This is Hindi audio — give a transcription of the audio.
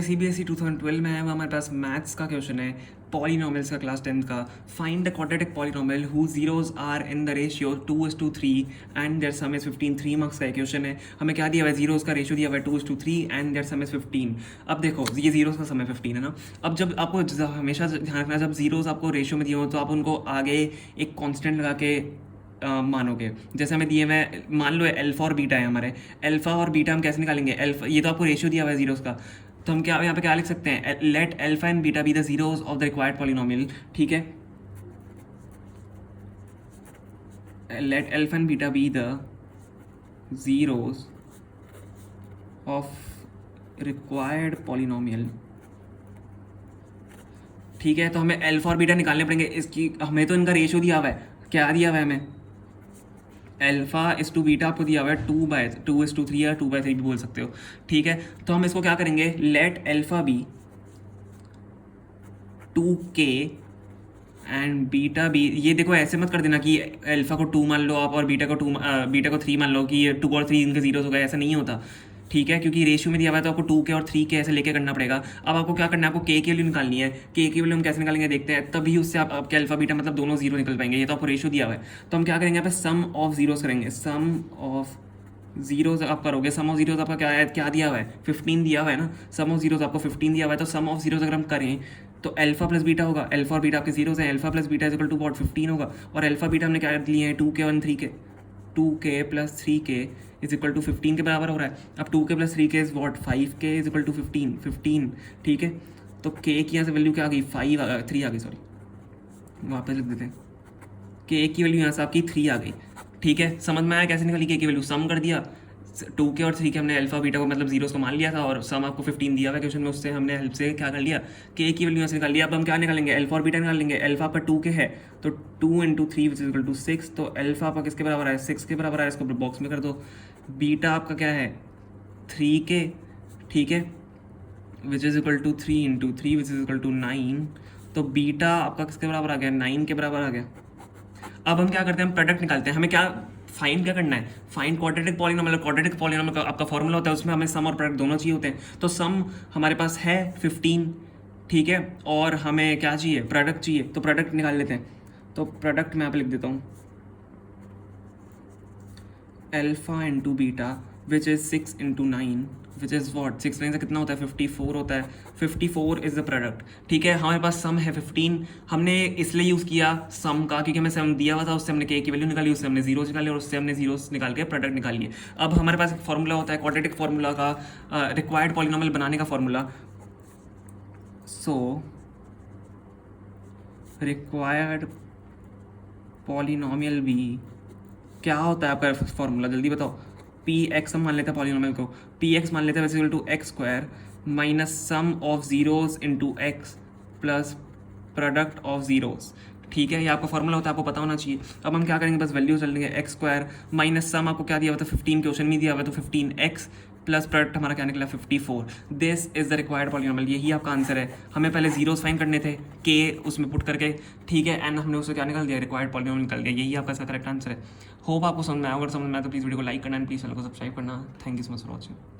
CBSE 2012 में है वो हमारे पास मैथ्स का क्वेश्चन है, पॉलिनोमियल्स का, क्लास 10th का। Find the quadratic polynomial who zeros are in the ratio 2:3 and their sum is 15। 3 marks का क्वेश्चन है। हमें क्या दिया हुआ है, जीरोज का रेशियो दिया हुआ है 2:3 एंड देयर सम इज 15। अब देखो ये जीरोज का समय 15 है ना। अब जब आपको हमेशा ध्यान रखना, जब जीरोज आपको रेशियो में दिए हो तो आप उनको आगे एक कॉन्स्टेंट लगा के मानोगे। जैसे हमें दिए हुए, मान लो अल्फा और बीटा है हमारे। अल्फा और बीटा हम कैसे निकालेंगे? अल्फा, ये तो आपको रेशियो दिया हुआ है जीरोस का, तो हम क्या यहाँ पे क्या लिख सकते हैं? Let alpha and beta be the zeros of the required polynomial. ठीक है, let alpha and beta be the zeros of required polynomial. ठीक है, तो हमें अल्फा और बीटा निकालने पड़ेंगे। इसकी हमें तो इनका रेशियो दिया हुआ है, क्या दिया हुआ है हमें? अल्फा इस टू बीटा आपको दिया हुआ है 2/3 या 2/3 भी बोल सकते हो। ठीक है, तो हम इसको क्या करेंगे, let alpha be 2k and beta be. ये देखो ऐसे मत कर देना कि अल्फा को 2 मान लो आप और बीटा को 3 मान लो कि ये 2 और 3 इनके जीरोस हो गए, ऐसा नहीं होता। ठीक है, क्योंकि रेशियो में दिया हुआ है तो आपको 2k और 3k ऐसे लेके करना पड़ेगा। अब आपको क्या करना है, आपको k की वैल्यू निकालनी है। k की वैल्यू हम कैसे निकालेंगे देखते हैं, तभी उससे आप आपके अल्फा बीटा मतलब दोनों जीरो निकल पाएंगे। ये तो आपको रेशियो दिया हुआ है, तो हम क्या करेंगे यहाँ पे सम ऑफ जीरोस करेंगे। सम ऑफ जीरोस आप करोगे, सम ऑफ जीरोस आपका क्या है, क्या दिया हुआ है? 15 दिया हुआ है ना। सम ऑफ जीरोस आपको 15 दिया हुआ है, तो सम ऑफ जीरोस अगर हम करें तो अल्फा प्लस बीटा होगा। अल्फा और बीटा आपके जीरोस हैं, alpha plus beta is equal to what 15 होगा। और अल्फा बीटा हमने क्या लिए हैं, 2k और 3k। 2k plus 3k is equal to 15 के बराबर हो रहा है। अब 2k plus 3k is what 5k is equal to 15। ठीक है, तो k की यहाँ से वैल्यू क्या आ गई, 3 आ गई, सॉरी वापस लिख देते हैं। k की वैल्यू यहाँ से आपकी 3 आ गई। ठीक है, समझ में आया कैसे निकाली k की वैल्यू? सम कर दिया 2k और 3k, हमने अल्फा बीटा को मतलब जीरोस को मान लिया था, और सम आपको 15 दिया हुआ क्वेश्चन में, उससे हमने हेल्प से क्या कर लिया, k की वैल्यू यहाँ से निकाल लिया। अब हम क्या निकालेंगे, अल्फा और बीटा निकाल लेंगे। अल्फा आपका 2k है तो 2 × 3 विच इज इक्वल टू 6, तो अल्फा आपका किसके बराबर है, 6 के बराबर है। इसको बॉक्स में कर दो। बीटा आपका क्या है, 3k। ठीक है, which is equal to 3 × 3 which is equal to 9, तो बीटा आपका किसके बराबर आ गया, 9 के बराबर आ गया। अब हम क्या करते हैं, हम प्रोडक्ट निकालते हैं। हमें क्या फाइंड क्या करना है, find quadratic polynomial. Quadratic polynomial का आपका फॉर्मूला होता है, उसमें हमें सम और प्रोडक्ट दोनों चाहिए होते हैं। तो सम हमारे पास है 15, ठीक है, और हमें क्या चाहिए, प्रोडक्ट चाहिए, तो प्रोडक्ट निकाल लेते हैं। तो प्रोडक्ट मैं यहाँ पे लिख देता हूँ, alpha into beta which is 6 × 9 which is what 6 9 से कितना होता है, 54 होता है। 54 इज़ द प्रोडक्ट। ठीक है, हमारे पास सम है 15। हमने इसलिए यूज़ किया सम का क्योंकि हमें सम दिया हुआ था, उससे हमने k की वैल्यू निकाली, उससे हमने जीरोस निकाले, और उससे हमने जीरोस निकाल के प्रोडक्ट निकाल लिए। अब हमारे पास एक फॉर्मूला होता है क्वाड्रेटिक फॉर्मूला का, रिक्वायर्ड पॉलिनोमियल बनाने का फॉर्मूला। सो रिक्वायर्ड पॉलिनोमियल भी क्या होता है आपका फॉर्मूला, जल्दी बताओ। पी एक्स हम मान लेते हैं पॉलिनोमियल को, पी एक्स मान लेते हैं equal to x square minus sum of zeros into x plus product of zeros. ठीक है, ये आपका फॉर्मूला होता है, आपको पता होना चाहिए। अब हम क्या करेंगे, बस वैल्यू चल लेंगे, एक्स स्क्वायर माइनस सम आपको क्या दिया हुआ था, 15 क्वेश्चन में दिया हुआ है, तो 15x प्लस प्रोडक्ट हमारा क्या निकला, 54। This is the required polynomial, यही आपका आंसर है। हमें पहले जीरोस फाइंड करने थे, के उसमें पुट करके, ठीक है, एंड हमने उससे क्या निकाल दिया, रिक्वायर्ड पॉलिनोमियल निकाल दिया। यही आपका इसका करेक्ट आंसर है। होप आपको समझ में आया। अगर समझ में आया तो प्लीज़ वीडियो को लाइक करना एंड प्लीज़ चैनल को सब्सक्राइब करना। Thank you so much for watching.